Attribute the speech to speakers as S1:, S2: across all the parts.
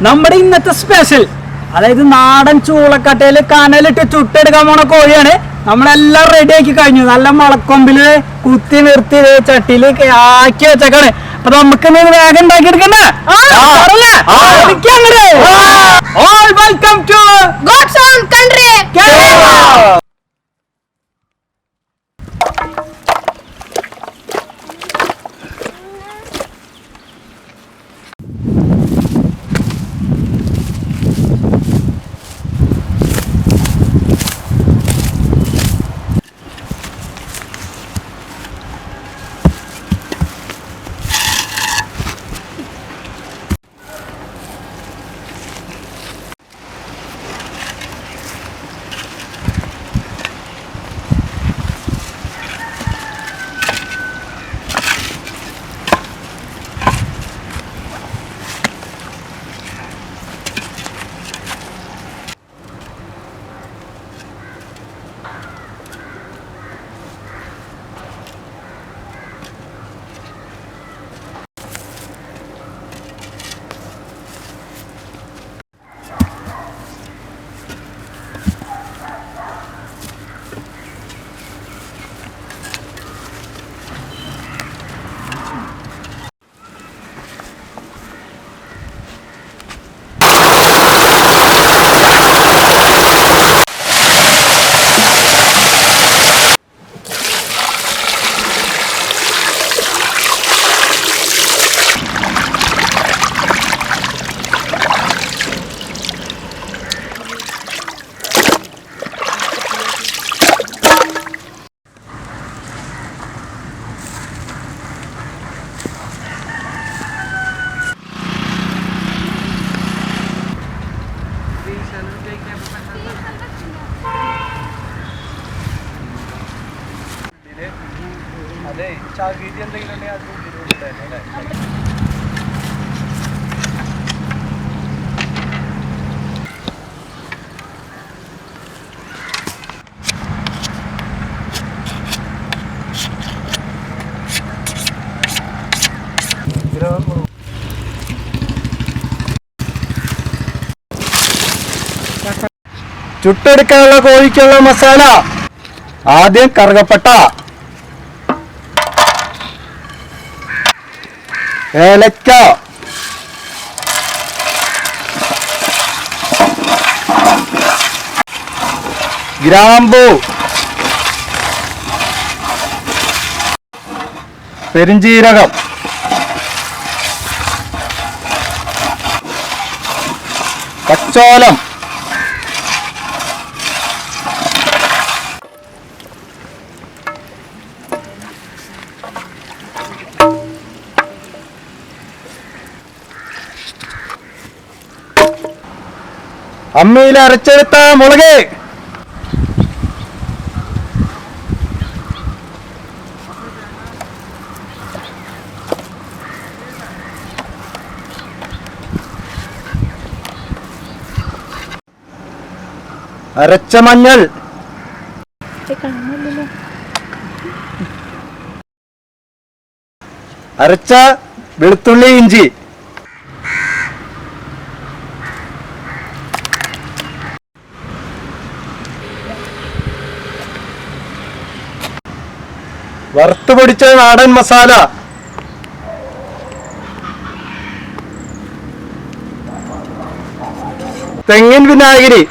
S1: നമ്മുടെ ഇന്നത്തെ സ്പെഷ്യൽ അതായത് നാടൻ ചൂളക്കട്ടയില് കനലിട്ട് ചുട്ടെടുക്കാൻ പോണ കോഴിയാണ്. നമ്മളെല്ലാം റെഡി ആക്കി കഴിഞ്ഞു. നല്ല മുളക്കൊമ്പില് കുത്തി നിർത്തി ചട്ടിയില് ആക്കി വെച്ചേക്കാണ്. അപ്പൊ നമുക്ക് വേഗം ഉണ്ടാക്കി എടുക്കണ്ടേ? Welcome to God's own country. അതെ ചാകീതി എന്തെങ്കിലും ഉണ്ടെങ്കിൽ അത് ചുട്ടെടുക്കാനുള്ള കോഴിക്കുള്ള മസാല. ആദ്യം കറുകപ്പട്ട, ഏലക്ക, ഗ്രാമ്പൂ, പെരുംജീരകം, പച്ചോലം, അമ്മിയിൽ അരച്ചെടുത്ത മുളക്, അരച്ച മഞ്ഞൾ, അരച്ച വെളുത്തുള്ളി, ഇഞ്ചി, വറുത്തുപൊടിച്ച നാടൻ മസാല, തെങ്ങിൻ വിനാഗിരി,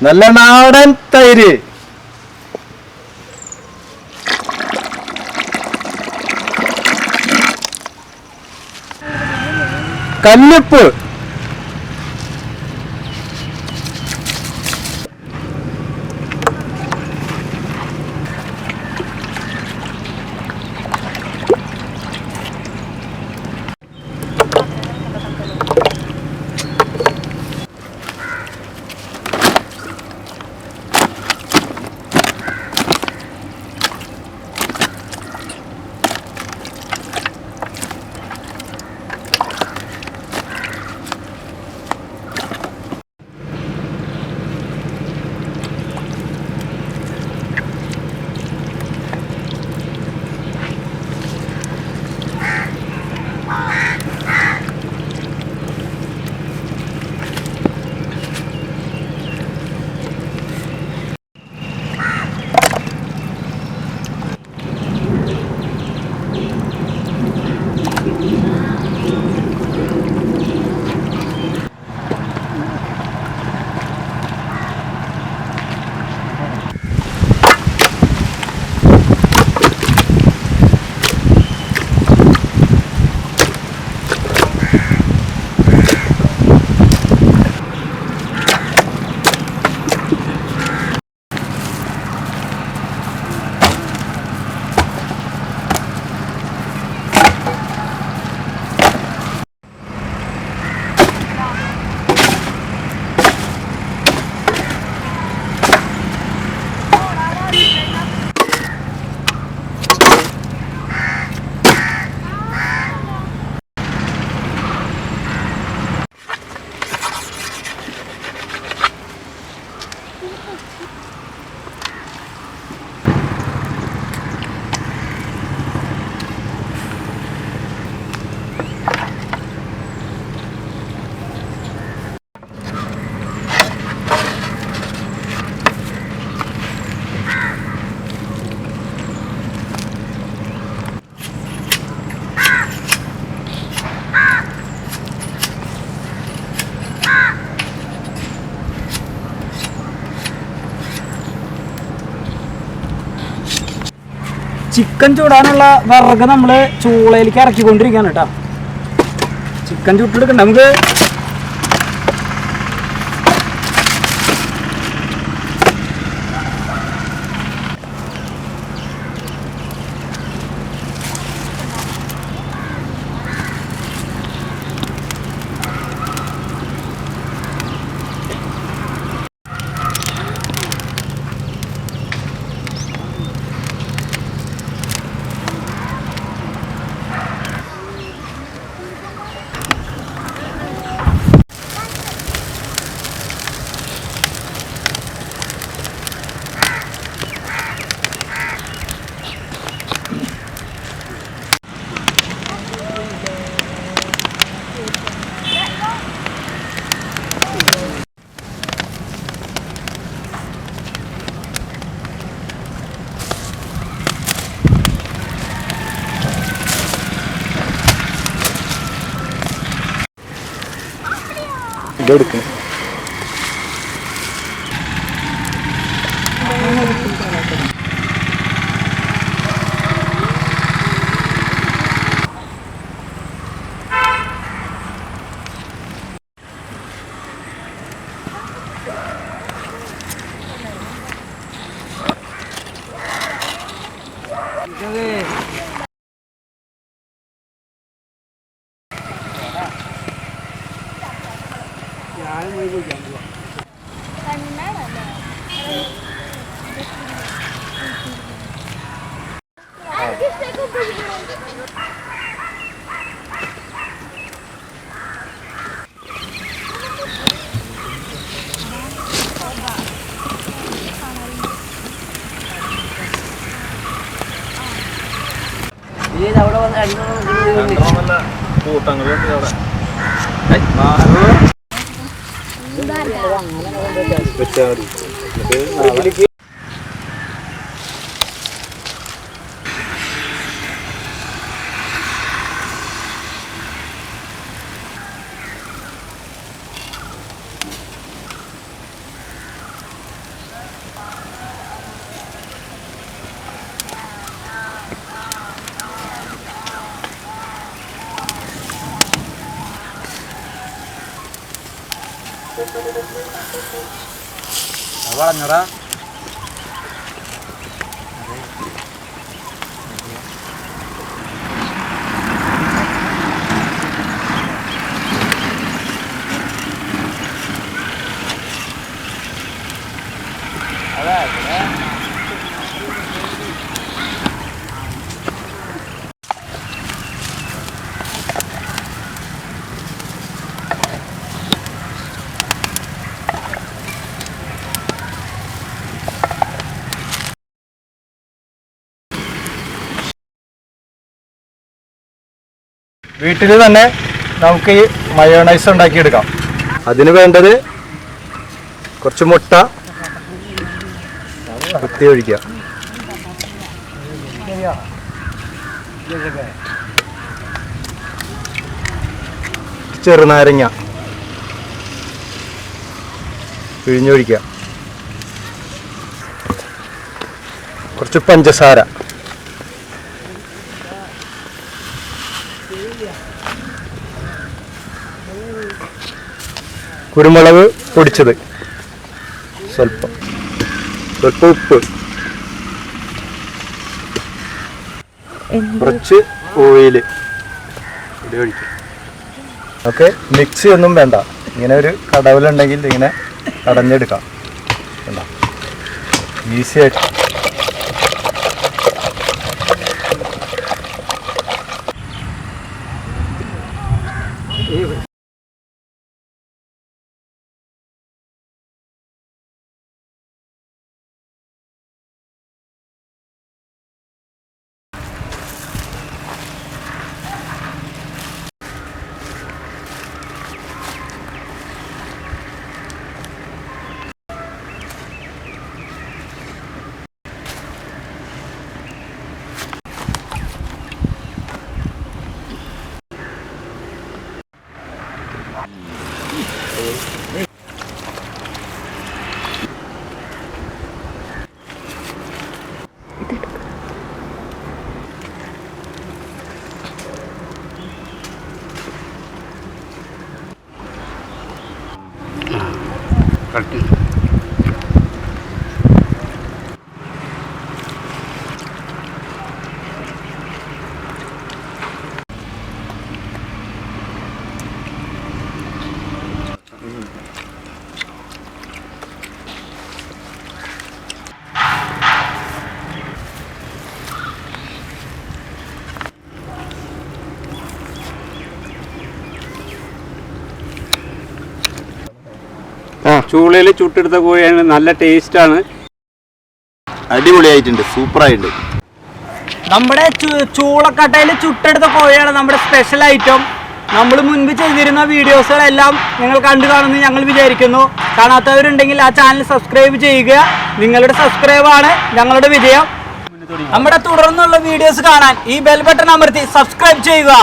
S1: നല്ല നാടൻ തൈര്, കല്ലുപ്പ്, ചിക്കൻ ചൂടാനുള്ള വിറക് നമ്മൾ ചൂളയിലേക്ക് ഇറക്കിക്കൊണ്ടിരിക്കുകയാണ് കേട്ടോ. ചിക്കൻ ചുട്ടെടുക്കണ്ട നമുക്ക്.
S2: ഇതെടുക്കണം. കൂട്ടങ്ങളുണ്ട് അവിടെ.
S1: വളഞ്ഞടാ.
S2: വീട്ടിൽ തന്നെ നമുക്ക് ഈ മയോണൈസ് ഉണ്ടാക്കിയെടുക്കാം. അതിന് വേണ്ടത് കുറച്ച് മുട്ട കുത്തി ഒഴിക്കുക, ചെറുനാരങ്ങ പിഴിഞ്ഞൊഴിക്കുക, കുറച്ച് പഞ്ചസാര, കുരുമുളക് പൊടിച്ചത്, സ്വല്പം ഉപ്പ്, കുറച്ച് ഓയിൽ ഇത് ഒഴിക്കും. ഓക്കെ, മിക്സി ഒന്നും വേണ്ട. ഇങ്ങനെ ഒരു കടവിലുണ്ടെങ്കിൽ ഇങ്ങനെ കടഞ്ഞെടുക്കാം. ഈസി ആയിട്ട്.
S3: ചൂളയിൽ ചുട്ടെടുത്ത കോഴിയാണ്, നല്ല ടേസ്റ്റാണ്,
S2: അടിപൊളിയായിട്ടുണ്ട്, സൂപ്പറായിട്ടുണ്ട്.
S1: നമ്മുടെ ചൂളക്കട്ടയിൽ ചുട്ടെടുത്ത കോഴിയാണ് നമ്മുടെ സ്പെഷ്യൽ ഐറ്റം. നമ്മൾ മുൻപ് ചെയ്തിരുന്ന വീഡിയോസുകളെല്ലാം നിങ്ങൾ കണ്ടു കാണുമെന്ന് ഞങ്ങൾ വിചാരിക്കുന്നു. കാണാത്തവരുണ്ടെങ്കിൽ ആ ചാനൽ സബ്സ്ക്രൈബ് ചെയ്യുക. നിങ്ങളുടെ സബ്സ്ക്രൈബാണ് ഞങ്ങളുടെ വിജയം. നമ്മുടെ തുടർന്നുള്ള വീഡിയോസ് കാണാൻ ഈ ബെൽ ബട്ടൺ അമർത്തി സബ്സ്ക്രൈബ് ചെയ്യുക.